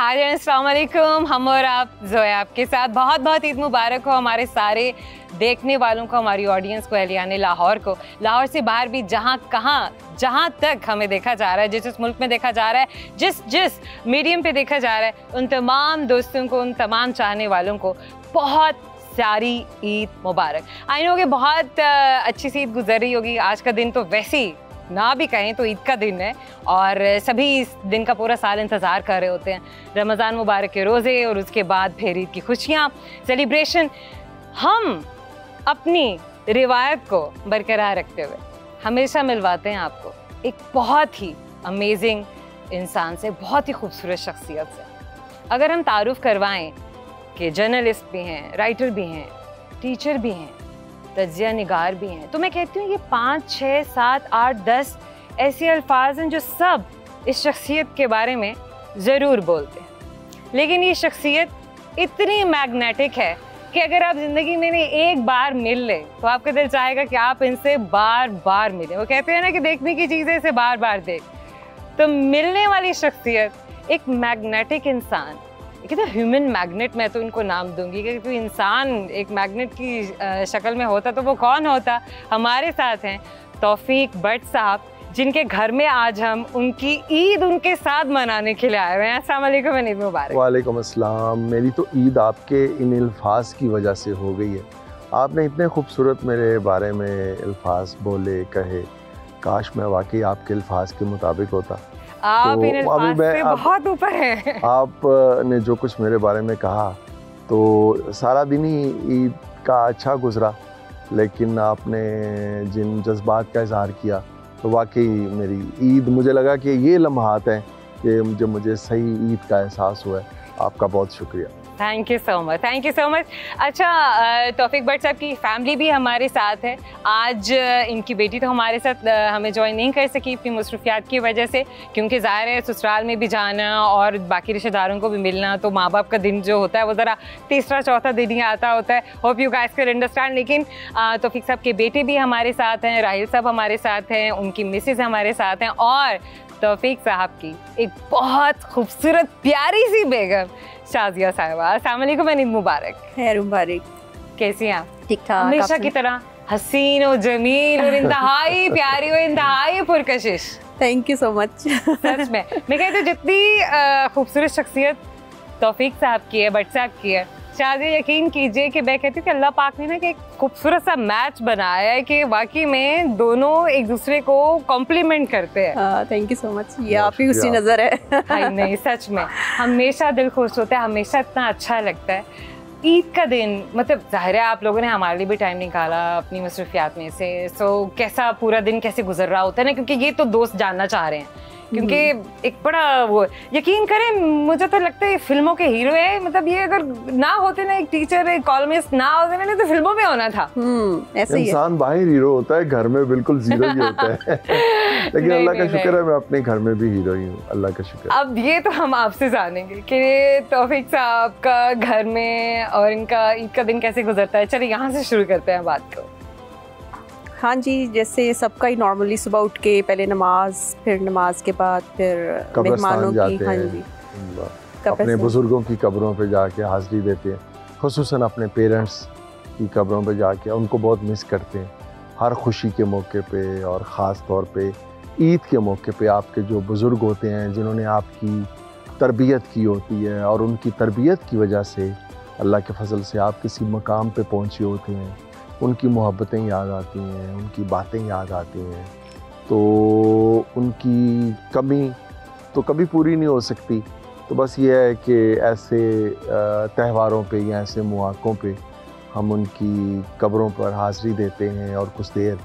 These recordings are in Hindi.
हाय अस्सलाम वालेकुम, हम और आप जोया आपके साथ बहुत बहुत ईद मुबारक हो हमारे सारे देखने वालों को, हमारी ऑडियंस को, अहलियाने लाहौर को, लाहौर से बाहर भी जहाँ तक हमें देखा जा रहा है, जिस मुल्क में देखा जा रहा है, जिस मीडियम पे देखा जा रहा है, उन तमाम दोस्तों को, उन तमाम चाहने वालों को बहुत सारी ईद मुबारक। आई नो कि बहुत अच्छी सी ईद गुजर रही होगी। आज का दिन तो वैसे ही ना भी कहें तो ईद का दिन है और सभी इस दिन का पूरा साल इंतज़ार कर रहे होते हैं। रमज़ान मुबारक के रोज़े और उसके बाद फिर ईद की खुशियाँ, सेलिब्रेशन। हम अपनी रिवायत को बरकरार रखते हुए हमेशा मिलवाते हैं आपको एक बहुत ही अमेजिंग इंसान से, बहुत ही खूबसूरत शख्सियत से। अगर हम तारुफ़ करवाएं कि जर्नलिस्ट भी हैं, राइटर भी हैं, टीचर भी हैं, तज्जिया निगार भी हैं, तो मैं कहती हूँ ये 5, 6, 7, 8, 10 ऐसे अल्फाज हैं जो सब इस शख्सियत के बारे में ज़रूर बोलते हैं। लेकिन ये शख्सियत इतनी मैग्नेटिक है कि अगर आप ज़िंदगी में एक बार मिल लें तो आपका दिल चाहेगा कि आप इनसे बार बार मिलें। वो कहते हैं ना कि देखने की चीज़ें इसे बार बार देख। तो मिलने वाली शख्सियत एक मैग्नेटिक इंसान, कहते हैं ह्यूमन मैग्नेट, मैं तो इनको नाम दूंगी कि कोई इंसान एक मैग्नेट की शक्ल में होता तो वो कौन होता। हमारे साथ हैं तौफीक भट्ट साहब, जिनके घर में आज हम उनकी ईद उनके साथ मनाने के लिए आए हुए हैं। अस्सलाम वालेकुम, ईद मुबारक। वालेकुम अस्सलाम। मेरी तो ईद आपके इन अल्फाज की वजह से हो गई है। आपने इतने खूबसूरत मेरे बारे में अल्फाज बोले, कहे, काश मैं वाकई आपके अल्फाज के मुताबिक होता। आप तो इन अल्फाज से बहुत ऊपर हैं। आपने जो कुछ मेरे बारे में कहा तो सारा दिन ही ईद का अच्छा गुजरा, लेकिन आपने जिन जज्बात का इजहार किया तो वाकई मेरी ईद, मुझे लगा कि ये लम्हात हैं कि मुझे सही ईद का एहसास हुआ है। आपका बहुत शुक्रिया। Thank you so much, thank you so much. अच्छा, तौफीक भट्ट साहब की फैमिली भी हमारे साथ है। आज इनकी बेटी तो हमारे साथ हमें ज्वाइन नहीं कर सकी अपनी मसरूफियात की वजह से, क्योंकि ज़ाहिर है ससुराल में भी जाना और बाकी रिश्तेदारों को भी मिलना, तो माँ बाप का दिन जो होता है वो ज़रा तीसरा चौथा दिन ही आता होता है। Hope you guys can understand. लेकिन तौफीक साहब के बेटे भी हमारे साथ हैं, राहिल साहब हमारे साथ हैं, उनकी मिसेज हमारे साथ हैं, और तौफीक साहब की एक बहुत खूबसूरत प्यारी सी बेगम शाजिया साहिबा। अस्सलाम वालेकुम, ईद मुबारक। खैर मुबारक। कैसी हैं आप? ठीक ठाक। हमेशा की तरह हसीन और जमील और इंतहाई प्यारी और इंतहाई पुरकशिश। Thank you so much. सच में मैं कहती हूँ जितनी खूबसूरत शख्सियत तौफीक साहब की है, भट्ट साहब की है, शायद यकीन कीजिए कि मैं कहती हूँ कि अल्लाह पाक ने ना कि एक खूबसूरत सा मैच बनाया है कि वाकई में दोनों एक दूसरे को कॉम्प्लीमेंट करते हैं। Thank you so much. ये आप ही उसकी नज़र है। हाय नहीं, सच में हमेशा दिल खुश होता है, हमेशा इतना अच्छा लगता है। ईद का दिन, मतलब जाहिर है आप लोगों ने हमारे लिए भी टाइम निकाला अपनी मसरूफियात में से। सो कैसा पूरा दिन कैसे गुजर रहा होता है ना, क्योंकि ये तो दोस्त जानना चाह रहे हैं, क्योंकि एक बड़ा वो, यकीन करें मुझे तो लगता है फिल्मों के हीरो है। मतलब ये अगर ना होते ना, एक टीचर, एक कॉलमिस्ट ना होते ना, तो फिल्मों में होना था। ऐसे ही इंसान बाहर हीरो होता है, घर में बिल्कुल जीरो ही होता है। लेकिन अल्लाह का शुक्र है मैं अपने घर में भी हीरो ही हूँ, अल्लाह का शुक्र। अब ये तो हम आपसे जानेंगे कि तौफीक साहब का घर में और इनका ईद का दिन कैसे गुजरता है। चलिए यहाँ से शुरू करते हैं बात को। हाँ जी, जैसे सबका ही नॉर्मली सुबह उठ के पहले नमाज, फिर नमाज के बाद फिर मेहमानों की, हाँ जी, अपने बुजुर्गों की कब्रों पे जाके हाजिरी देते हैं, खुसूसन अपने पेरेंट्स की कब्रों पे जाके उनको बहुत मिस करते हैं हर खुशी के मौके पे, और ख़ास तौर पे ईद के मौके पे आपके जो बुज़ुर्ग होते हैं जिन्होंने आपकी तरबियत की होती है, और उनकी तरबियत की वजह से अल्लाह के फजल से आप किसी मकाम पे पहुँचे होते हैं, उनकी मोहब्बतें याद आती हैं, उनकी बातें याद आती हैं, तो उनकी कमी तो कभी पूरी नहीं हो सकती। तो बस ये है कि ऐसे त्योहारों पे या ऐसे मौक़ों पे हम उनकी कब्रों पर हाज़िरी देते हैं और कुछ देर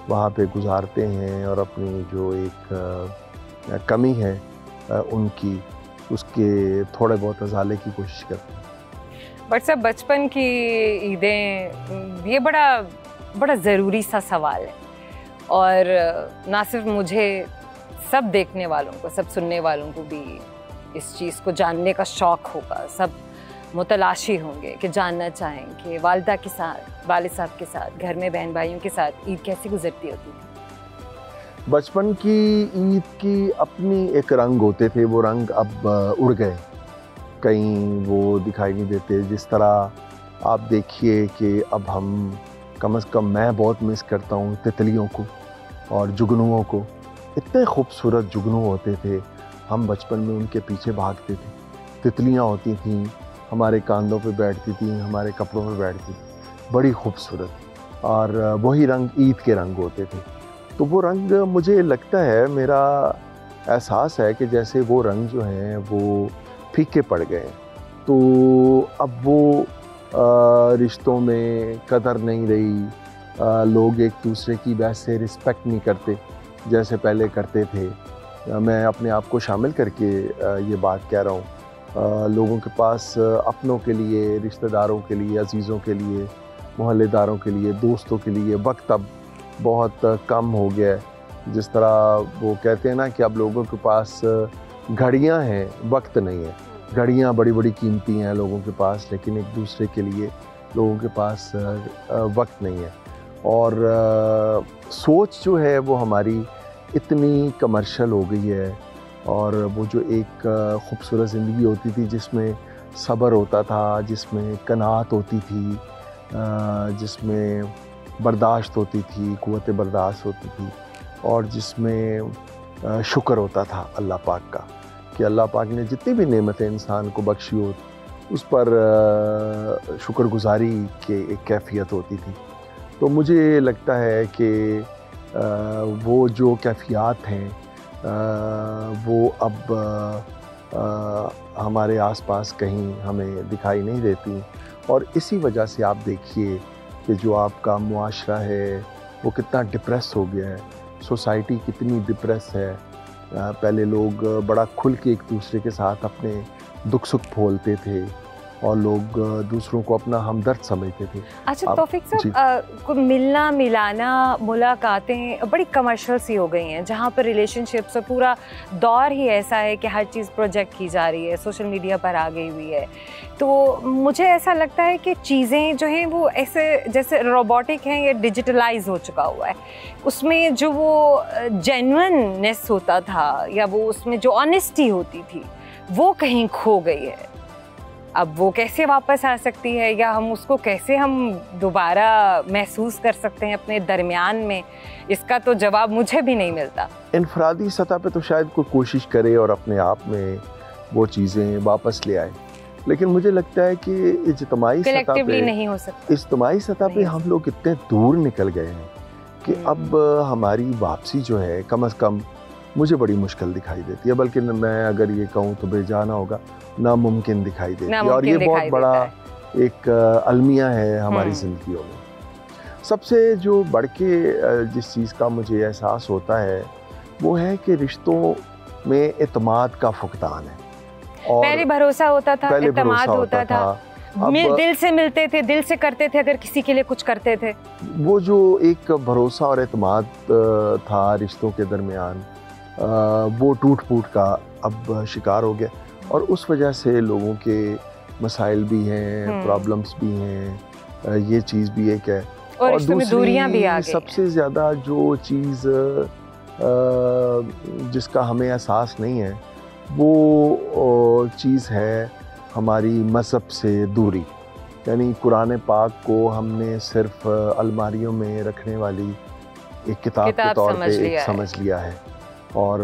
वहाँ पे गुजारते हैं, और अपनी जो एक कमी है उनकी, उसके थोड़े बहुत अज़ाले की कोशिश करते हैं। बट सब बचपन की ईदें, ये बड़ा ज़रूरी सा सवाल है, और ना सिर्फ मुझे, सब देखने वालों को, सब सुनने वालों को भी इस चीज़ को जानने का शौक़ होगा। सब मुतलाशी होंगे कि जानना चाहें कि वालिदा के साथ, वालिद साहब के साथ, घर में बहन भाइयों के साथ ईद कैसी गुजरती होती थी। बचपन की ईद की अपनी एक रंग होते थे, वो रंग अब उड़ गए। कहीं वो दिखाई नहीं देते। जिस तरह आप देखिए कि अब हम कम से कम मैं बहुत मिस करता हूँ तितलियों को और जुगनुओं को। इतने खूबसूरत जुगनू होते थे, हम बचपन में उनके पीछे भागते थे। तितलियाँ होती थीं, हमारे कांधों पे बैठती थीं, हमारे कपड़ों पे बैठती थी, बड़ी खूबसूरत। और वही रंग ईद के रंग होते थे। तो वो रंग मुझे लगता है, मेरा एहसास है कि जैसे वो रंग जो हैं वो फीके पड़ गए। तो अब वो रिश्तों में कदर नहीं रही, लोग एक दूसरे की वैसे रिस्पेक्ट नहीं करते जैसे पहले करते थे। मैं अपने आप को शामिल करके ये बात कह रहा हूँ। लोगों के पास अपनों के लिए, रिश्तेदारों के लिए, अजीज़ों के लिए, मोहल्लेदारों के लिए, दोस्तों के लिए वक्त अब बहुत कम हो गया है। जिस तरह वो कहते हैं ना कि अब लोगों के पास घड़ियाँ हैं, वक्त नहीं है। घड़ियाँ बड़ी बड़ी कीमती हैं लोगों के पास, लेकिन एक दूसरे के लिए लोगों के पास वक्त नहीं है। और सोच जो है वो हमारी इतनी कमर्शियल हो गई है। और वो जो एक ख़ूबसूरत ज़िंदगी होती थी जिसमें सब्र होता था, जिसमें कनात होती थी, जिसमें बर्दाश्त होती थी, क़ुव्वत बर्दाश्त होती थी, और जिसमें शुक्र होता था अल्लाह पाक का कि अल्लाह पाक ने जितनी भी नेमतें इंसान को बख्शी हो उस पर शुक्रगुजारी की एक कैफियत होती थी। तो मुझे लगता है कि वो जो कैफियत हैं वो अब हमारे आसपास कहीं हमें दिखाई नहीं देती। और इसी वजह से आप देखिए कि जो आपका मुआशरा है वो कितना डिप्रेस हो गया है, सोसाइटी कितनी डिप्रेस है। पहले लोग बड़ा खुल के एक दूसरे के साथ अपने दुख सुख बोलते थे और लोग दूसरों को अपना हमदर्द समझते थे। अच्छा तौफीक साहब, मिलना मिलाना मुलाकातें बड़ी कमर्शियल सी हो गई हैं, जहाँ पर रिलेशनशिप्स और पूरा दौर ही ऐसा है कि हर चीज़ प्रोजेक्ट की जा रही है, सोशल मीडिया पर आ गई हुई है। तो मुझे ऐसा लगता है कि चीज़ें जो हैं वो ऐसे जैसे रोबोटिक हैं या डिजिटलाइज हो चुका हुआ है। उसमें जो वो जेन्युइननेस होता था या वो उसमें जो ऑनेस्टी होती थी वो कहीं खो गई है। अब वो कैसे वापस आ सकती है या हम उसको कैसे हम दोबारा महसूस कर सकते हैं अपने दरमियान में, इसका तो जवाब मुझे भी नहीं मिलता। इनफरादी सतह पे तो शायद कोई कोशिश करे और अपने आप में वो चीज़ें वापस ले आए, लेकिन मुझे लगता है कि इज्तिमाई सतह पे नहीं हो सकता। इज्तिमाई सतह पे हम लोग इतने दूर निकल गए हैं कि अब हमारी वापसी जो है कम से कम मुझे बड़ी मुश्किल दिखाई देती है। बल्कि मैं अगर ये कहूँ तो बेजाना होगा, नामुमकिन दिखाई देती है। और ये बहुत बड़ा एक अलमिया है हमारी ज़िंदगियों में। सबसे जो बढ़ के जिस चीज़ का मुझे एहसास होता है वो है कि रिश्तों में एतमाद का फुकदान है। और पहले भरोसा होता था, एतमाद होता था, दिल से मिलते थे, दिल से करते थे, अगर किसी के लिए कुछ करते थे। वो जो एक भरोसा और एतमाद था रिश्तों के दरमियान, वो टूट फूट का अब शिकार हो गया। और उस वजह से लोगों के मसाइल भी हैं, प्रॉब्लम्स भी हैं, ये चीज़ भी एक है। और दूरियां भी आ गई। सबसे ज़्यादा जो चीज़ जिसका हमें एहसास नहीं है वो चीज़ है हमारी मज़हब से दूरी। यानी कुरान पाक को हमने सिर्फ अलमारियों में रखने वाली एक किताब के तौर पे समझ लिया है। और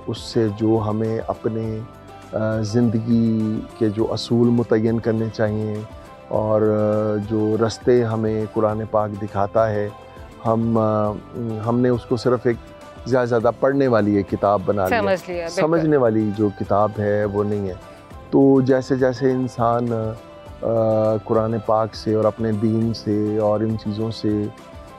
उससे जो हमें अपने ज़िंदगी के जो असूल मुतय्यन करने चाहिए और जो रास्ते हमें कुरान पाक दिखाता है, हमने उसको सिर्फ एक ज़्यादा पढ़ने वाली एक किताब बना लिया। समझने वाली जो किताब है वो नहीं है। तो जैसे जैसे इंसान कुरान पाक से और अपने दीन से और इन चीज़ों से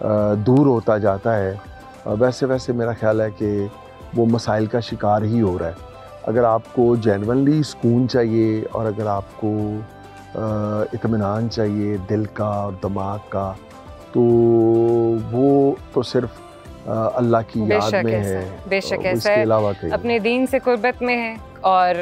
दूर होता जाता है, वैसे वैसे मेरा ख्याल है कि वो मसाइल का शिकार ही हो रहा है। अगर आपको जेन्युइनली सुकून चाहिए और अगर आपको इत्मीनान चाहिए दिल का और दिमाग का, तो वो तो सिर्फ अल्लाह की याद में है। बेशक ऐसा है, अपने दीन से कुर्बत में है और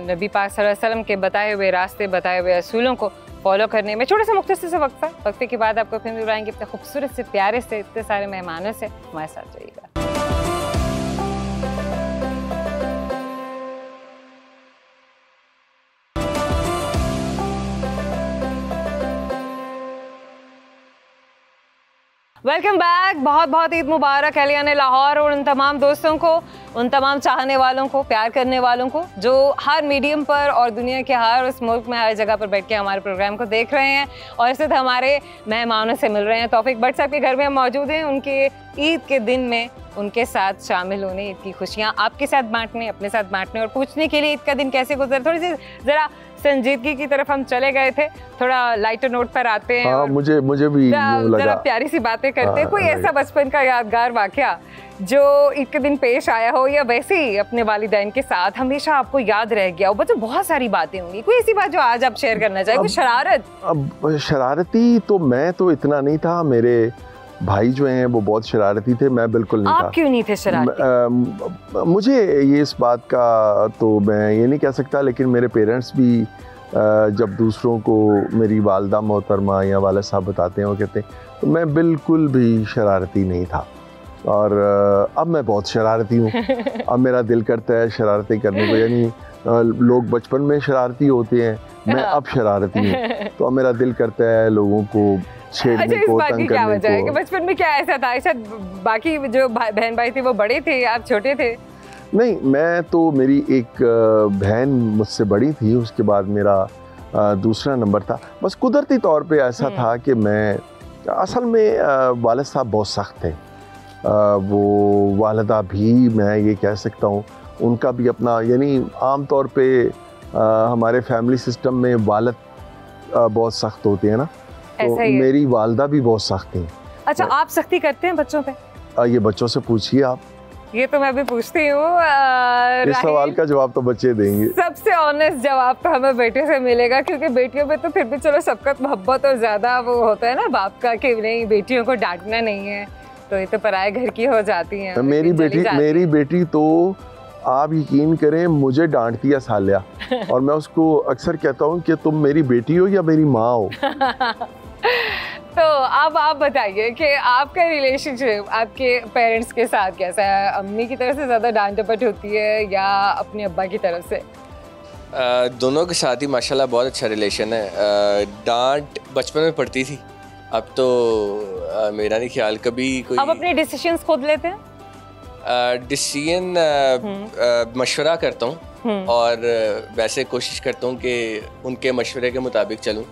नबी पाक सल्लल्लाहु अलैहि वसल्लम के बताए हुए रास्ते, बताए हुए असूलों को फॉलो करने में। छोटे से मुख्तसर से वक्फे के बाद आपको फिर मिलाएंगे अपने खूबसूरत से, प्यारे से, इतने सारे मेहमानों से। हमारे साथ रहिएगा। Welcome back. बहुत बहुत ईद मुबारक एलियान लाहौर और उन तमाम दोस्तों को, उन तमाम चाहने वालों को, प्यार करने वालों को जो हर मीडियम पर और दुनिया के हर उस मुल्क में हर जगह पर बैठ के हमारे प्रोग्राम को देख रहे हैं और इस वक्त हमारे मेहमानों से मिल रहे हैं। तौफीक भट्ट साहब के घर में हम मौजूद हैं। उनके ईद के दिन में उनके साथ शामिल होने, ईद की खुशियाँ आपके साथ बांटने, अपने साथ बांटने और पूछने के लिए ईद का दिन कैसे गुजरा। थोड़ी सी ज़रा संजीदगी की तरफ हम चले गए थे, थोड़ा लाइटर नोट पर आते हैं। हाँ, मुझे भी जरा प्यारी सी बातें करते हैं। कोई ऐसा बचपन का यादगार वाकया जो ईद के दिन पेश आया हो या वैसे ही अपने वालिदैन के साथ हमेशा आपको याद रह गया हो। बच्चों बहुत सारी बातें होंगी, कोई ऐसी बात जो आज आप शेयर करना चाहें? कोई शरारत? अब शरारती तो मैं तो इतना नहीं था, मेरे भाई जो हैं वो बहुत शरारती थे, मैं बिल्कुल नहीं था। आप क्यों नहीं थे शरारती? मुझे ये इस बात का तो मैं ये नहीं कह सकता, लेकिन मेरे पेरेंट्स भी जब दूसरों को मेरी वालदा मोहतरमा या वालिद साहब बताते हैं, वो कहते हैं, तो मैं बिल्कुल भी शरारती नहीं था। और अब मैं बहुत शरारती हूँ। अब मेरा दिल करता है शरारतें करने को, यानी लोग बचपन में शरारती होते हैं, मैं अब शरारती हूँ, तो अब मेरा दिल करता है लोगों को छेड़ने को, तंग करने को। कि बचपन में क्या ऐसा था? शायद बाकी जो बहन भाई थे वो बड़े थे, आप छोटे थे? नहीं, मैं तो, मेरी एक बहन मुझसे बड़ी थी, उसके बाद मेरा दूसरा नंबर था। बस कुदरती तौर पे ऐसा था कि मैं असल में वालिद साहब बहुत सख्त थे। वो वालिदा भी, मैं ये कह सकता हूँ, उनका भी अपना, यानी आम तौर पे हमारे फैमिली सिस्टम में वालिद बहुत सख्त होते हैं ना, तो मेरी वालदा भी बहुत सख्त थी। अच्छा, आप सख्ती करते हैं बच्चों पे? ये बच्चों से पूछिए आप। ये तो मैं भी पूछती हूँ। इस सवाल का जवाब तो बच्चे देंगे। सबसे ऑनेस्ट जवाब तो हमें बेटे से मिलेगा, क्योंकि बेटियों पे तो फिर भी चलो शफकत मोहब्बत और ज्यादा वो होता है ना बाप का, कि नहीं बेटियों को डांटना नहीं है, तो ये तो पराए घर की हो जाती हैं। मेरी बेटी तो आप यकीन करें मुझे डांटती है सालिया, और मैं उसको अक्सर कहता हूँ कि तुम मेरी बेटी हो या मेरी माँ हो। तो अब आप बताइए कि आपका रिलेशनशिप आपके पेरेंट्स के साथ कैसा है? अम्मी की तरफ से ज़्यादा डांट डपट होती है या अपने अब्बा की तरफ से? दोनों के साथ ही माशाल्लाह बहुत अच्छा रिलेशन है। डांट बचपन में पड़ती थी, अब तो मेरा नहीं ख्याल कभी कोई। अब अपने डिसीजंस खुद लेते हैं? डिसीजन मशवरा करता हूँ और वैसे कोशिश करता हूँ कि उनके मशवरे के मुताबिक चलूँ।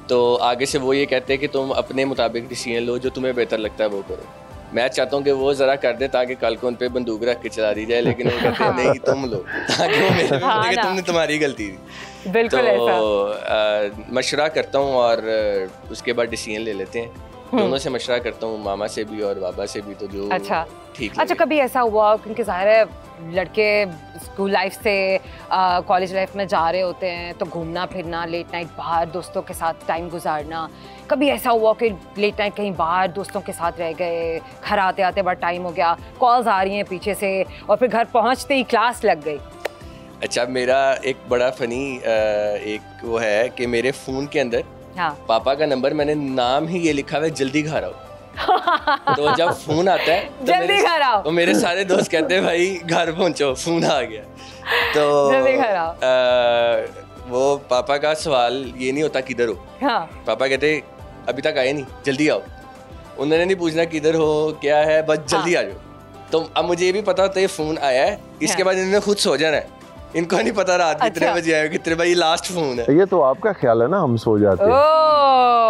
तो आगे से वो ये कहते हैं कि तुम अपने मुताबिक डिसीजन लो, जो तुम्हें बेहतर लगता है वो करो। मैं चाहता हूँ कि वो ज़रा कर दे ताकि कल को उन पे बंदूक रख के चला दी जाए, लेकिन वो कहते हैं नहीं तुम लो, ताकि वो मेरे पे कि तुमने तुम्हारी गलती थी। बिल्कुल तो मशवरा करता हूँ और उसके बाद डिसीजन ले लेते हैं। दोनों से मशवरा करता हूँ, मामा से भी और बाबा से भी, तो जो अच्छा ठीक। अच्छा, कभी ऐसा हुआ, क्योंकि ज़ाहिर है लड़के स्कूल लाइफ से कॉलेज लाइफ में जा रहे होते हैं, तो घूमना फिरना, लेट नाइट बाहर दोस्तों के साथ टाइम गुजारना, कभी ऐसा हुआ कि लेट नाइट कहीं बाहर दोस्तों के साथ रह गए, घर आते आते बड़ा टाइम हो गया, कॉल्स आ रही हैं पीछे से और फिर घर पहुंचते ही क्लास लग गई? अच्छा, मेरा एक बड़ा फनी एक वो है कि मेरे फ़ोन के अंदर पापा का नंबर, मैंने नाम ही ये लिखा हुआ है जल्दी घर आओ। तो जब फोन आता है तो जल्दी घर आओ, तो मेरे सारे दोस्त कहते हैं भाई घर पहुंचो, फोन आ गया। तो जल्दी घर आओ। वो पापा का सवाल ये नहीं होता किधर हो। हाँ। पापा कहते अभी तक आए नहीं, जल्दी आओ। उन्होंने नहीं पूछना किधर हो क्या है, बस जल्दी आ जाओ। तो अब मुझे ये भी पता होता है फोन आया है, इसके बाद इन्होंने खुद सो जाना है, इनको नहीं पता रात कितने बजे आए, कितने भाई लास्ट फोन है। ये तो आपका ख्याल है ना, हम सो जाते हैं।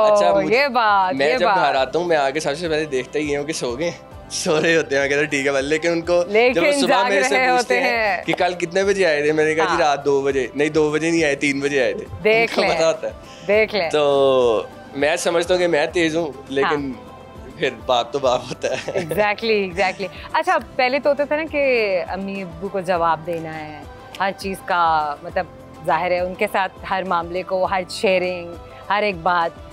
अच्छा, ये बात, मैं जब घर आता हूँ मैं आगे सबसे पहले देखता ही हूँ कि सो गए, सो रहे होते हैं। मैं कहता ठीक है, लेकिन उनको जब सुबह मेरे से पूछते हैं कि कल कितने बजे आए थे, मैंने कहा जी रात 2 बजे। नहीं 2 बजे नहीं आए, 3 बजे आए थे। देख ले, पता होता है, देख ले। तो मैं समझता हूँ कि मैं तेज हूँ, लेकिन फिर बात तो बात होता है। एग्जैक्टली। अच्छा, पहले तो होता था ना कि अम्मी अब्बू को जवाब देना है हर चीज़ का, मतलब जाहिर है उनके साथ हर मामले को, हर शेयरिंग, हर एक बात।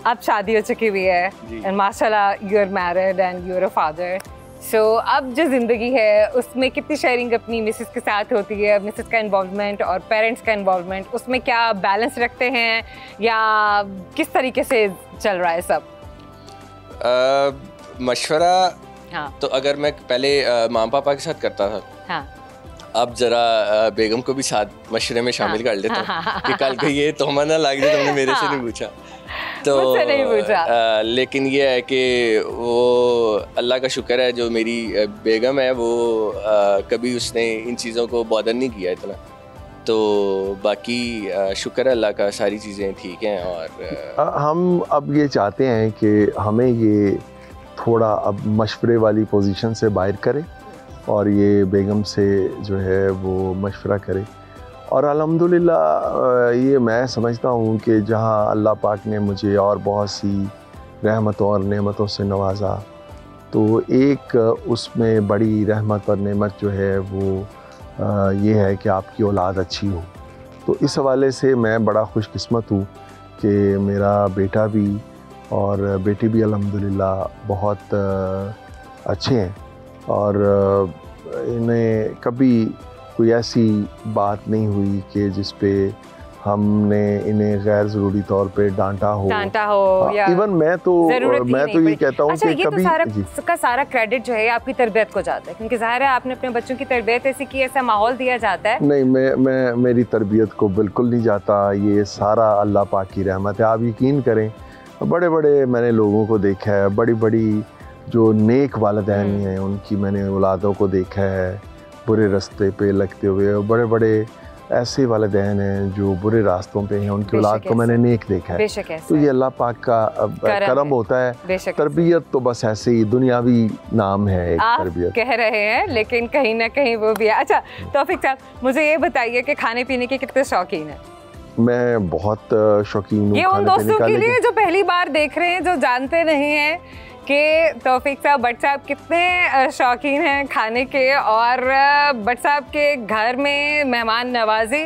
अब शादी हो चुकी हुई है एंड माशाल्लाह you are married and you are a father, so अब जो ज़िंदगी है उसमें कितनी शेयरिंग अपनी मिसेस के साथ होती है? मिसेस का इन्वॉल्वमेंट और पेरेंट्स का इन्वॉल्वमेंट, उसमें क्या बैलेंस रखते हैं या किस तरीके से चल रहा है सब? मशवरा तो अगर मैं पहले माँ पापा के साथ करता था, अब जरा बेगम को भी साथ मशवरे में शामिल कर लेता हूँ कि कल को ये तोहमत ना लग जाए, तुमने मेरे से नहीं पूछा। तो मुझसे नहीं पूछा। लेकिन ये है कि वो अल्लाह का शुक्र है, जो मेरी बेगम है वो कभी उसने इन चीज़ों को बॉदर नहीं किया इतना। तो बाकी शुक्र है अल्लाह का, सारी चीज़ें ठीक हैं। और हम अब ये चाहते हैं कि हमें ये थोड़ा अब मशवरे वाली पोजीशन से बाहर करे और ये बेगम से जो है वो मशवरा करे। और अल्हम्दुलिल्लाह ये मैं समझता हूँ कि जहाँ अल्लाह पाक ने मुझे और बहुत सी रहमतों और नेमतों से नवाजा, तो एक उसमें बड़ी रहमत और नेमत जो है वो ये है कि आपकी औलाद अच्छी हो। तो इस हवाले से मैं बड़ा खुशकिस्मत हूँ कि मेरा बेटा भी और बेटी भी अल्हम्दुलिल्लाह बहुत अच्छे हैं और इन्हें कभी कोई ऐसी बात नहीं हुई कि जिस पे हमने इन्हें गैर ज़रूरी तौर पे डांटा हो या इवन मैं तो ये कहता हूँ अच्छा, कि ये कभी तो सारा क्रेडिट जो है आपकी तरबियत को जाता है, क्योंकि ज़ाहिर है आपने अपने बच्चों की तरबियत ऐसी की, ऐसा माहौल दिया जाता है। नहीं, मैं मेरी तरबियत को बिल्कुल नहीं जाता, ये सारा अल्लाह पाक की रहमत है। आप यकीन करें, बड़े बड़े मैंने लोगों को देखा है, बड़ी बड़ी जो नेक वालिदैन हैं उनकी मैंने औलादों को देखा है बुरे रास्ते पे लगते हुए, और बड़े बड़े ऐसे वालिदैन हैं जो बुरे रास्तों पे हैं, उनकी औलाद को मैंने नेक देखा है। तो ये अल्लाह पाक का करम होता है। तरबियत तो बस ऐसे ही दुनियावी नाम है एक तरबियत कह रहे हैं, लेकिन कहीं ना कहीं वो भी है। अच्छा तौफीक साहब, मुझे ये बताइए कि खाने पीने के कितने शौकीन हैं? मैं बहुत शौकीन हूँ। ये उन दोस्तों के लिए जो पहली बार देख रहे हैं, जो जानते नहीं हैं कि तौफीक साहब भट्ट साहब कितने शौकीन हैं खाने के, और भट्ट साहब के घर में मेहमान नवाजी,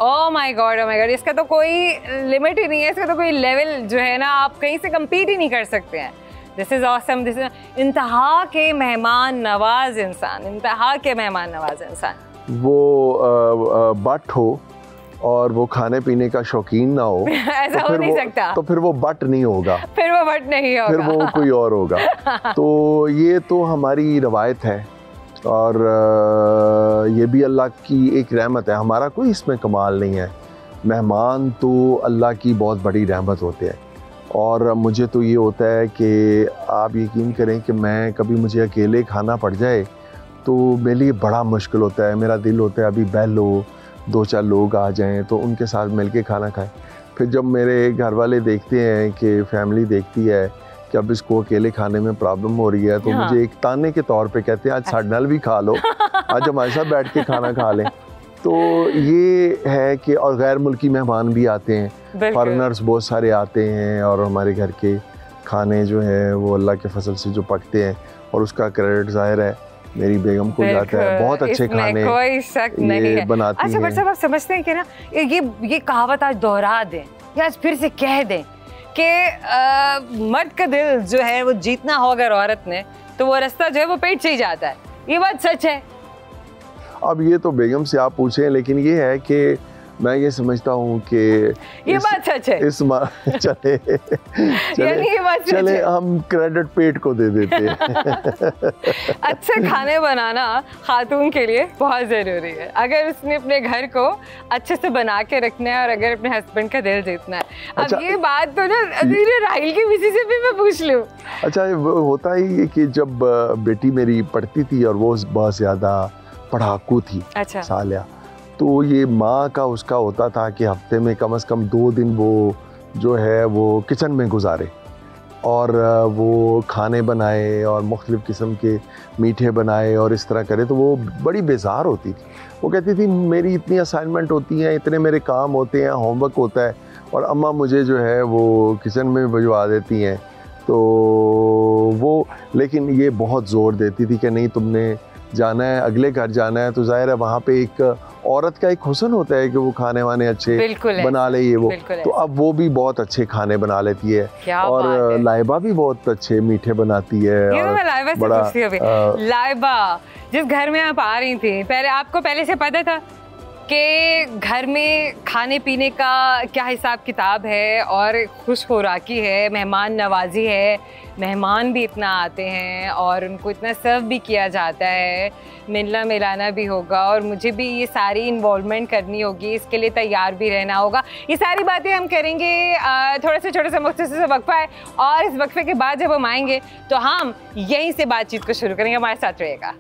ओह माय गॉड इसका तो कोई लिमिट ही नहीं है, इसका तो कोई लेवल जो है ना आप कहीं से कम्पीट ही नहीं कर सकते हैं। This is awesome, this is इंतहा के मेहमान नवाज इंसान, इंतहा के मेहमान नवाज इंसान। वो बट हो और वो खाने पीने का शौकीन ना हो ऐसा हो नहीं सकता, तो फिर वो बट नहीं होगा, फिर वो बट नहीं होगा, फिर वो कोई और होगा। तो ये तो हमारी रवायत है और ये भी अल्लाह की एक रहमत है, हमारा कोई इसमें कमाल नहीं है। मेहमान तो अल्लाह की बहुत बड़ी रहमत होते हैं। और मुझे तो ये होता है कि आप यकीन करें कि मैं कभी मुझे अकेले खाना पड़ जाए तो मेरे लिए बड़ा मुश्किल होता है। मेरा दिल होता है अभी बैल लो, 2-4 लोग आ जाएं तो उनके साथ मिलके खाना खाएं। फिर जब मेरे घर वाले देखते हैं कि फैमिली देखती है कि अब इसको अकेले खाने में प्रॉब्लम हो रही है, तो मुझे एक ताने के तौर पे कहते हैं आज साढ़े नाल भी खा लो, आज हमारे साथ बैठ के खाना खा लें। तो ये है कि और गैर मुल्की मेहमान भी आते हैं, फॉरेनर्स बहुत सारे आते हैं और हमारे घर के खाने जो हैं वो अल्लाह के फजल से जो पकते हैं और उसका क्रेडिट ज़ाहिर है मेरी बेगम को जाता है। बहुत अच्छे खाने कोई शक नहीं है बनाती अच्छा बट साहब आप समझते हैं कि ना ये कहावत आज दोहरा दें या आज फिर से कह दें कि मर्द का दिल जो है वो जीतना हो अगर औरत ने, तो वो रास्ता जो है वो पेट से ही जाता है। ये बात सच है। अब ये तो बेगम से आप पूछें, लेकिन ये है कि मैं ये समझता हूँ कि ये बात सच है। चले हम क्रेडिट पेट को दे देते हैं। अच्छे खाने बनाना खातून के लिए बहुत ज़रूरी है अगर उसने अपने घर को अच्छे से बना के रखना है और अगर अपने हस्बैंड का दिल जीतना है। अच्छा, अब ये बात तो ना राहिल की किसी से भी मैं पूछ लूँ। अच्छा होता ही कि जब बेटी मेरी पढ़ती थी और वो बहुत ज़्यादा पढ़ाकू थी, अच्छा सालिया, तो ये माँ का उसका होता था कि हफ्ते में कम से कम 2 दिन वो जो है वो किचन में गुजारे और वो खाने बनाए और मुख्तलिफ़ किस्म के मीठे बनाए और इस तरह करे। तो वो बड़ी बेजार होती थी। वो कहती थी मेरी इतनी असाइनमेंट होती हैं, इतने मेरे काम होते हैं, होमवर्क होता है और अम्मा मुझे जो है वो किचन में भिजवा देती हैं। तो वो लेकिन ये बहुत ज़ोर देती थी कि नहीं तुमने जाना है, अगले घर जाना है, तो जाहिर है वहाँ पे एक औरत का एक हुस्न होता है कि वो खाने वाने अच्छे बना ले ये वो। तो अब वो भी बहुत अच्छे खाने बना लेती है और लाइबा भी बहुत अच्छे मीठे बनाती है। ये तो मैं लाइबा से पूछती हूँ। लाइबा जिस घर में आप आ रही थी, आपको पहले से पता था कि घर में खाने पीने का क्या हिसाब किताब है और खुश खुराकी है, मेहमान नवाजी है, मेहमान भी इतना आते हैं और उनको इतना सर्व भी किया जाता है, मिलना मिलाना भी होगा और मुझे भी ये सारी इन्वॉल्वमेंट करनी होगी, इसके लिए तैयार भी रहना होगा। ये सारी बातें हम करेंगे थोड़े से छोटे से मुख्तसर से वक्फा है और इस वक्फे के बाद जब हम आएंगे तो हम यहीं से बातचीत को शुरू करेंगे। हमारे साथ रहेगा।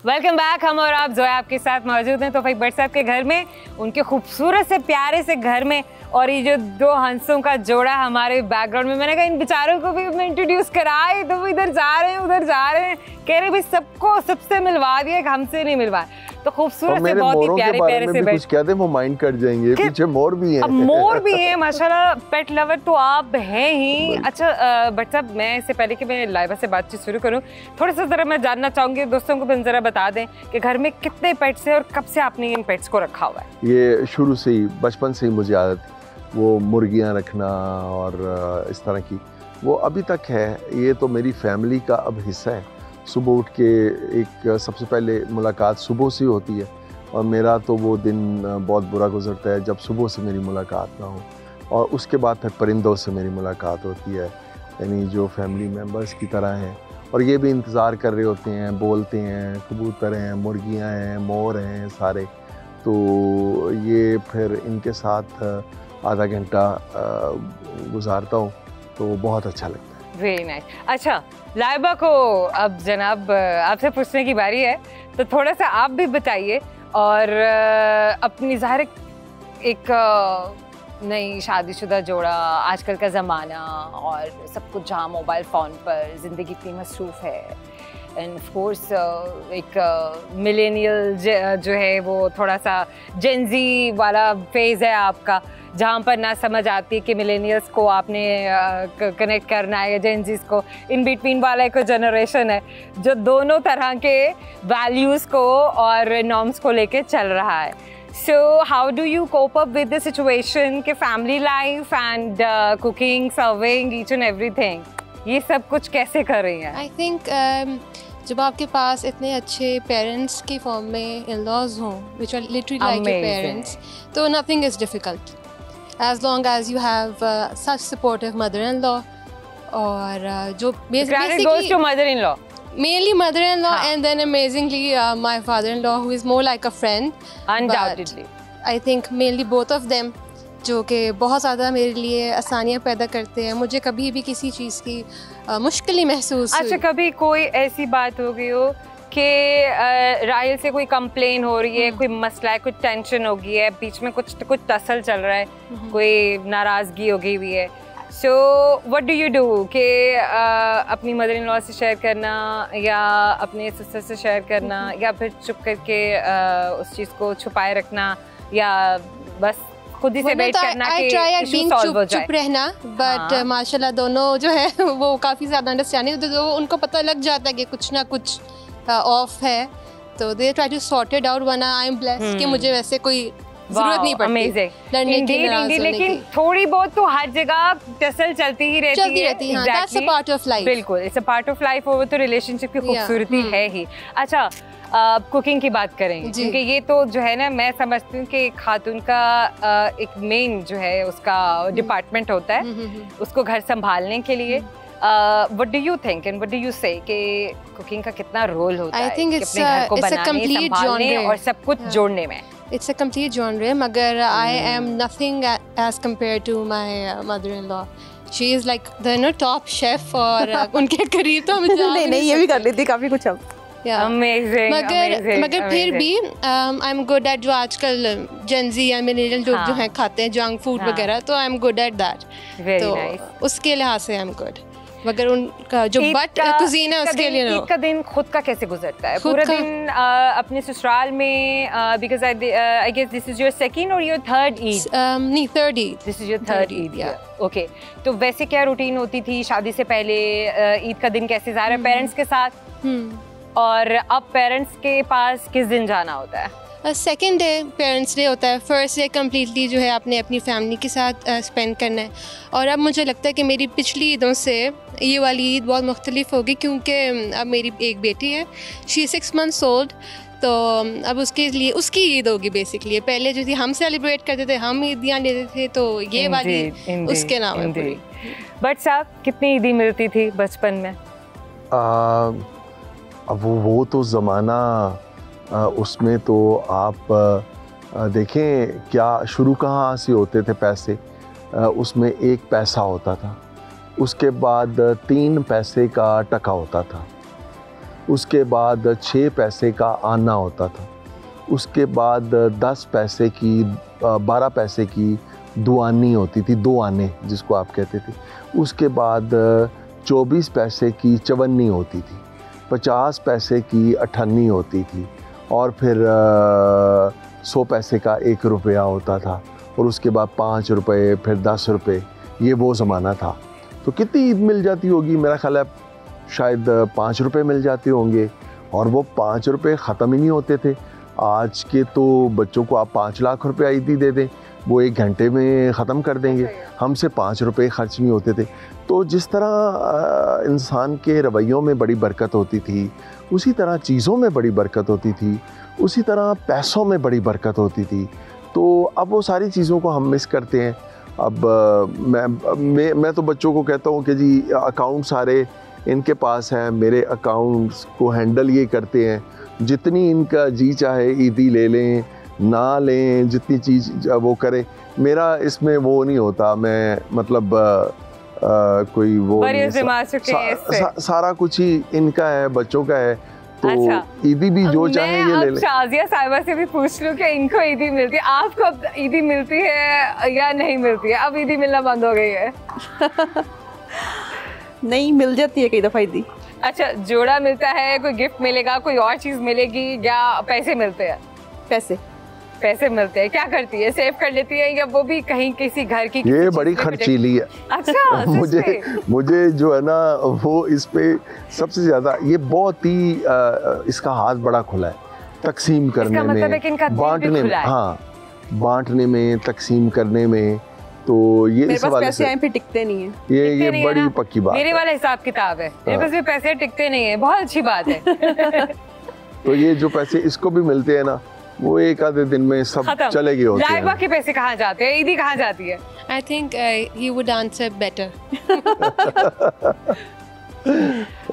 Welcome back. हम और आप जोया आपके साथ मौजूद हैं तौफीक भट्ट साहब के घर में, उनके खूबसूरत से प्यारे से घर में। और ये जो दो हंसों का जोड़ा हमारे बैकग्राउंड में, मैंने कहा इन बेचारों को भी मैं इंट्रोड्यूस कराए, तो वो इधर जा रहे हैं उधर जा रहे हैं, कह रहे भाई सबको सबसे मिलवा दिया, हमसे नहीं मिलवाया। तो खूबसूरत से बहुत ही प्यारे प्यारे से कुछ कहते हैं वो माइंड कर जाएंगे, पीछे मोर भी है। अब मोर भी है माशाल्लाह, पेट लवर तो आप हैं ही। अच्छा भट्ट साहब, मैं इससे पहले कि मैं लाइबा से बातचीत शुरू करूं, थोड़ा सा जरा मैं जानना चाहूंगी, दोस्तों को भी जरा बता दें कि घर में कितने पेट्स हैं और कब से आपने इन पेट्स को रखा हुआ है? ये शुरू से ही, बचपन से ही मुझे आदत थी वो मुर्गियाँ रखना और इस तरह की, वो अभी तक है। ये तो मेरी फैमिली का अब हिस्सा है। सुबह उठ के एक सबसे पहले मुलाकात सुबह से होती है और मेरा तो वो दिन बहुत बुरा गुजरता है जब सुबह से मेरी मुलाकात ना हो, और उसके बाद फिर परिंदों से मेरी मुलाकात होती है, यानी जो फैमिली मेम्बर्स की तरह हैं, और ये भी इंतज़ार कर रहे होते हैं, बोलते हैं, कबूतर हैं, मुर्गियाँ हैं, मोर हैं सारे। तो ये फिर इनके साथ आधा घंटा गुजारता हूँ तो बहुत अच्छा लगता है। Very nice. अच्छा लाइबा को अब जनाब आपसे पूछने की बारी है, तो थोड़ा सा आप भी बताइए और अपनी ज़ाहिर एक नई शादीशुदा जोड़ा, आजकल का ज़माना और सब कुछ जहाँ मोबाइल फ़ोन पर ज़िंदगी इतनी मसरूफ़ है, एंड ऑफ कोर्स एक मिलेनियल जो है वो थोड़ा सा जेनजी वाला फेज़ है आपका, जहाँ पर ना समझ आती है कि मिलेनियल्स को आपने कनेक्ट करना है या जेनजीज को, इन बिटवीन वाला एक जनरेशन है जो दोनों तरह के वैल्यूज़ को और नॉर्म्स को लेके चल रहा है। So how do you cope up with the situation कि family life and cooking, serving, each and everything, ये सब कुछ कैसे कर रही हैं? I think जब आपके पास इतने अच्छे पेरेंट्स की फॉर्म में in-laws हों, which are literally like your parents, तो nothing is difficult as long as you have such supportive mother-in-law और जो basically goes to mother-in-law, mainly mother-in-law and then amazingly my father-in-law who is more like a friend, undoubtedly I think mainly both of them जो कि बहुत ज़्यादा मेरे लिए आसानियाँ पैदा करते हैं। मुझे कभी भी किसी चीज़ की मुश्किल नहीं महसूस हुई। अच्छा कभी कोई ऐसी बात हो गई हो कि राहिल से कोई कंप्लेन हो रही है, कोई मसला है, कुछ टेंशन हो गई है, बीच में कुछ तसल चल रहा है, कोई नाराज़गी हो गई हुई है, so what do you do कि अपनी मदर इन लॉ से शेयर करना या अपने सिस्टर से शेयर करना या फिर चुप करके उस चीज़ को छुपाए रखना या बस खुद ही से वेट करना कि इशू सॉल्व हो जाए? चुप रहना, बट माशाल्लाह दोनों जो है वो काफ़ी ज़्यादा अंडरस्टैंडिंग, तो उनको पता लग जाता है कि कुछ ना कुछ ऑफ है, तो they try to sort it out, वरना आई एम ब्लेस्ड कि मुझे वैसे कोई जरूरत नहीं पड़ती लड़ने की। लेकिन थोड़ी बहुत तो हर जगह टसल चलती ही रहती है। That's a part of life. बिल्कुल, it's a part of life, और वो तो रिलेशनशिप की खूबसूरती है ही। अच्छा कुकिंग की बात करें, क्योंकि ये तो जो है ना, मैं समझती हूँ कि खातून का एक मेन जो है उसका डिपार्टमेंट होता है उसको घर संभालने के लिए। What do you think and what do you say कि कुकिंग का कितना रोल होता है अपने घर को बनाने, संभालने और सब कुछ जोड़ने में? It's a complete genre, मगर I am nothing as compared to my mother-in-law. She is like the top chef और उनके करीब तो हम जा नहीं ये भी कर लेती काफ़ी कुछ अब। Amazing, मगर फिर भी आई एम गुड एट जो आजकल जेनजी या मिलेनियल लोग जो हैं खाते हैं जंक फूड वगैरह, तो I am good at that, तो उसके लिहाज से आई एम गुड। मगर उनका जो बट कुजीन है उसके लिए ईद का दिन खुद का कैसे गुजरता है? पूरा दिन अपने ससुराल में, because I guess this is your second और योर थर्ड ईद? नहीं, third Eid. This is your third Eid, okay. तो वैसे क्या रूटीन होती थी शादी से पहले? ईद का दिन कैसे जा रहा है पेरेंट्स के साथ, और अब पेरेंट्स के पास किस दिन जाना होता है? सेकेंड डे पेरेंट्स डे होता है, फर्स्ट डे कम्प्लीटली जो है आपने अपनी फैमिली के साथ स्पेंड करना है। और अब मुझे लगता है कि मेरी पिछली ईदों से ये वाली ईद बहुत मुख्तलिफ होगी, क्योंकि अब मेरी एक बेटी है, शी 6 months old, तो अब उसके लिए उसकी ईद होगी बेसिकली। पहले जो थी हम सेलिब्रेट करते थे, हम ईदियाँ लेते थे, तो ये वाली उसके नाम है पूरी। बट साहब कितनी ईदी मिलती थी बचपन में? अब वो तो ज़माना, उसमें तो आप देखें क्या शुरू कहाँ से होते थे पैसे। उसमें 1 पैसा होता था, उसके बाद 3 पैसे का टका होता था, उसके बाद 6 पैसे का आना होता था, उसके बाद 10 पैसे की 12 पैसे की दुआनी होती थी, 2 आने जिसको आप कहते थे। उसके बाद 24 पैसे की चवन्नी होती थी, 50 पैसे की अठन्नी होती थी, और फिर 100 पैसे का 1 रुपया होता था, और उसके बाद 5 रुपये, फिर 10 रुपये। ये वो ज़माना था। तो कितनी ईद मिल जाती होगी? मेरा ख्याल है शायद 5 रुपये मिल जाते होंगे, और वो 5 रुपये ख़त्म ही नहीं होते थे। आज के तो बच्चों को आप 5 लाख रुपये ईदी दे दें, वो 1 घंटे में ख़त्म कर देंगे। हमसे 5 रुपये खर्च नहीं होते थे। तो जिस तरह इंसान के रवैयों में बड़ी बरकत होती थी, उसी तरह चीज़ों में बड़ी बरकत होती थी, उसी तरह पैसों में बड़ी बरकत होती थी। तो अब वो सारी चीज़ों को हम मिस करते हैं। अब मैं तो बच्चों को कहता हूँ कि जी अकाउंट सारे इनके पास हैं, मेरे अकाउंट्स को हैंडल ये करते हैं, जितनी इनका जी चाहे ईदी ले लें ना लें, जितनी चीज़ वो करें, मेरा इसमें वो नहीं होता। मैं मतलब कोई वो सारा कुछ ही इनका है, बच्चों का है। तो अच्छा, ईदी भी जो चाहे ये ले ले। शाजिया साहिबा से भी पूछ लूं कि इनको ईदी मिलती है, आपको अब ईदी मिलती है या नहीं मिलती है? अब ईदी मिलना बंद हो गई है? नहीं, मिल जाती है कई दफ़ा ईदी। अच्छा, जोड़ा मिलता है, कोई गिफ्ट मिलेगा, कोई और चीज़ मिलेगी, या पैसे मिलते हैं? पैसे मिलते हैं। क्या करती है? सेव कर लेती है, या वो भी कहीं किसी घर की? ये बड़ी खर्चीली है। अच्छा, मुझे जो है ना वो इस पे सबसे ज्यादा, ये बहुत ही इसका हाथ बड़ा खुला है तकसीम करने में, बांटने में। हाँ, बांटने में, तकसीम करने में। तो ये इस हवाले से पे टिकते नहीं है। ये बड़ी पक्की बात। मेरे वाला हिसाब किताब है, मेरे पास भी पैसे टिकते नहीं है। बहुत अच्छी बात है। तो ये जो पैसे इसको भी मिलते हैं ना, वो 1 आधे दिन में सब चले गए होते हैं। लाइबा के पैसे कहाँ जाते हैं? ईदी कहाँ जाती है? I think you would answer better.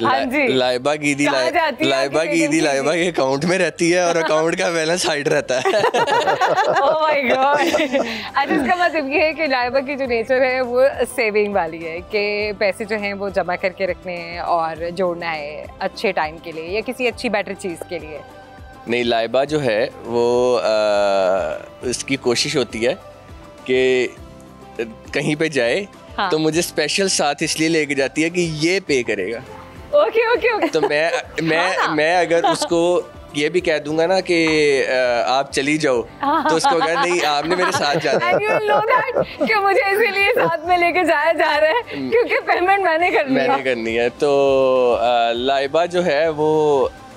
हाँ जी, लाइबा की ईदी लाइबा के अकाउंट में रहती है, और अकाउंट का बैलेंस हाइड रहता है। Oh my God. अच्छा, इसका मतलब ये है कि लाइबा की जो नेचर है वो सेविंग वाली है, कि पैसे जो हैं वो जमा करके रखने हैं और जोड़ना है अच्छे टाइम के लिए या किसी अच्छी बेटर चीज़ के लिए। नहीं, लाइबा जो है वो उसकी कोशिश होती है कि कहीं पे जाए, हाँ, तो मुझे स्पेशल साथ इसलिए लेके जाती है कि ये पे करेगा। ओके। तो मैं अगर उसको ये भी कह दूंगा ना कि आप चली जाओ, तो उसको अगर नहीं, आपने मेरे साथ जाना है, कि मुझे इसीलिए साथ में लेके जाया जा रहा है क्योंकि पेमेंट मैंने करनी है। तो लाइबा जो है वो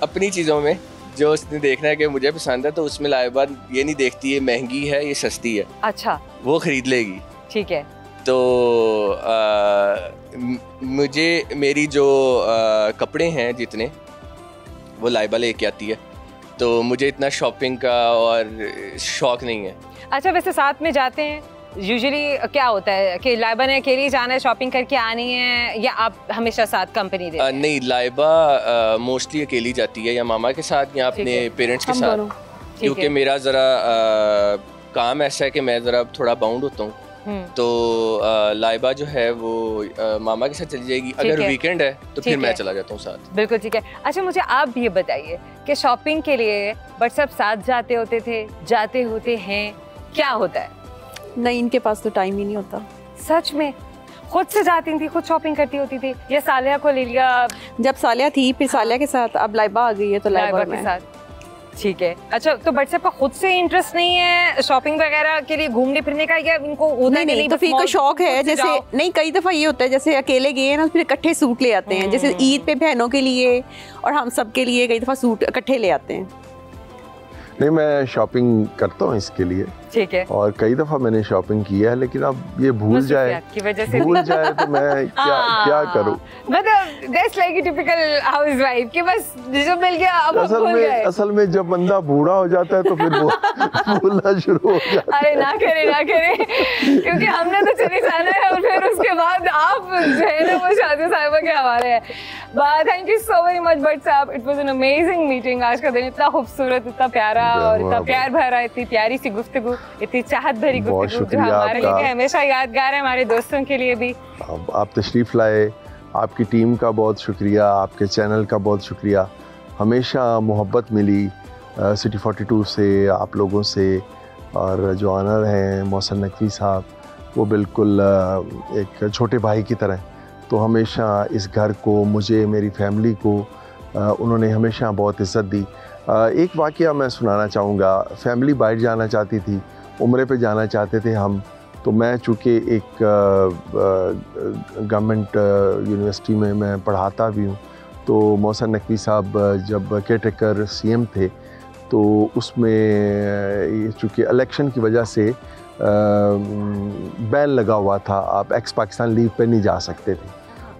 अपनी चीज़ों में जो उसने देखना है कि मुझे पसंद है, तो उसमें लाइबा ये नहीं देखती है महंगी है ये सस्ती है। अच्छा, वो खरीद लेगी। ठीक है। तो मुझे मेरी जो कपड़े हैं जितने, वो लाइबा लेके आती है, तो मुझे इतना शॉपिंग का और शौक नहीं है। अच्छा, वैसे साथ में जाते हैं यूजुअली क्या होता है कि लाइबा ने अकेले जाना है, शॉपिंग करके आनी है, या आप हमेशा साथ कंपनी देते हैं? नहीं, लाइबा मोस्टली अकेली जाती है, या मामा के साथ या अपने पेरेंट्स के साथ, क्योंकि मेरा ज़रा काम ऐसा है कि मैं ज़रा थोड़ा बाउंड होता हूँ। तो लाइबा जो है वो मामा के साथ चली जाएगी, अगर वीकेंड है तो फिर मैं चला जाता हूँ साथ। बिल्कुल ठीक है। अच्छा, मुझे आप ये बताइए कि शॉपिंग के लिए बट सब साथ जाते होते हैं, क्या होता है? नहीं, इनके पास तो टाइम ही नहीं होता। सच में? खुद से जाती थी, खुद शॉपिंग करती होती थी, या सालिया को ले लिया? जब सालिया थी फिर सालिया के साथ, अब लाइबा आ गई है तो लाइबा के साथ। ठीक है। अच्छा, तो बट सबका खुद से इंटरेस्ट नहीं है शॉपिंग वगैरह के लिए, घूमने फिरने का, या इनको होता नहीं, तो फिर कोई शौक है? जैसे नहीं, कई दफा ये होता है जैसे अकेले गए ना, फिर इकट्ठे सूट ले आते हैं, जैसे ईद पे बहनों के लिए और हम सब के लिए कई दफा सूट इकट्ठे ले आते हैं। नहीं, मैं शॉपिंग करता हूँ इसके लिए, ठीक है, और कई दफ़ा मैंने शॉपिंग की है, लेकिन अब ये भूल जाए की वजह से भूल जाए तो मैं क्या करूँ। मतलब that's like a typical housewife कि बस जो मिल गया अब भूल गए। असल में जब बंदा बूढ़ा हो जाता है तो फिर वो भूलना शुरू हो जाता है। अरे ना करे क्योंकि हमने तो चले जाना है और फिर उसके बाद आप जो है ना वो शादी साहिबा के हवाले है। But thank you so very much Bhatt साहब, it was an amazing meeting. आज का दिन इतना खूबसूरत, इतना प्यारा और इतना प्यार भरा, इतनी प्यारी सी गुफ्तगू, इतनी चाहत भरी गुफ्तगू जो हमारे लिए हमेशा यादगार है, हमारे दोस्तों के लिए भी। आप तशरीफ़ लाए, आपकी टीम का बहुत शुक्रिया, आपके चैनल का बहुत शुक्रिया। हमेशा मोहब्बत मिली सिटी 42 से, आप लोगों से, और जो ऑनर हैं मोहसिन नकवी साहब, वो बिल्कुल एक छोटे भाई की तरह। तो हमेशा इस घर को, मुझे, मेरी फैमिली को उन्होंने हमेशा बहुत इज़्ज़त दी। एक वाक़या मैं सुनाना चाहूँगा। फैमिली बाहर जाना चाहती थी, उम्रे पे जाना चाहते थे हम, तो मैं चूँकि एक गवर्नमेंट यूनिवर्सिटी में मैं पढ़ाता भी हूँ, तो मोहसिन नकवी साहब जब केयरटेकर CM थे, तो उसमें चूँकि इलेक्शन की वजह से बैन लगा हुआ था, आप एक्स पाकिस्तान लीव पे नहीं जा सकते थे,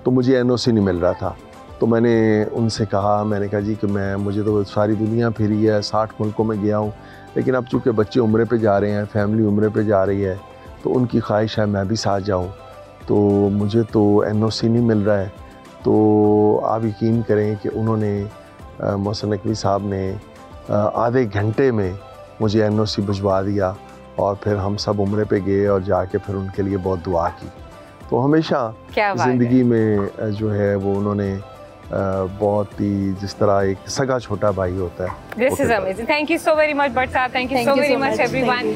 तो मुझे NOC नहीं मिल रहा था। तो मैंने उनसे कहा, मैंने कहा जी कि मुझे तो सारी दुनिया फिरी है, 60 मुल्कों में गया हूँ, लेकिन अब चूँकि बच्चे उम्रे पे जा रहे हैं, फैमिली उम्रे पे जा रही है, तो उनकी ख्वाहिश है मैं भी साथ जाऊँ, तो मुझे तो NOC नहीं मिल रहा है। तो आप यकीन करें कि उन्होंने मोहसिन नकवी साहब ने आधे घंटे में मुझे NOC भिजवा दिया, और फिर हम सब उम्रे पे गए और जाके फिर उनके लिए बहुत दुआ की। तो हमेशा ज़िंदगी में जो है वो उन्होंने बहुत ही, जिस तरह एक सगा छोटा भाई होता है। This is amazing. Thank you so very much Bhatt साहब, thank you so very much everyone.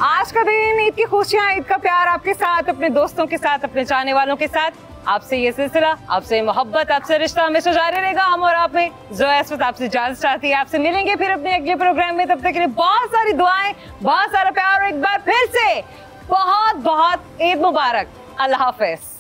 आज का दिन, ईद की खुशियाँ, ईद का प्यार आपके साथ, अपने दोस्तों के साथ, अपने चाहने वालों के साथ। आपसे ये सिलसिला, आपसे मोहब्बत, आपसे रिश्ता हमेशा जारी रहेगा। हम और आप में ज़ोया इस वक्त आपसे इजाज़त चाहती है। आपसे मिलेंगे फिर अपने अगले प्रोग्राम में। तब तक के लिए बहुत सारी दुआएं, बहुत सारा प्यार, और एक बार फिर से बहुत बहुत ईद मुबारक। अल्लाह हाफ़िज़।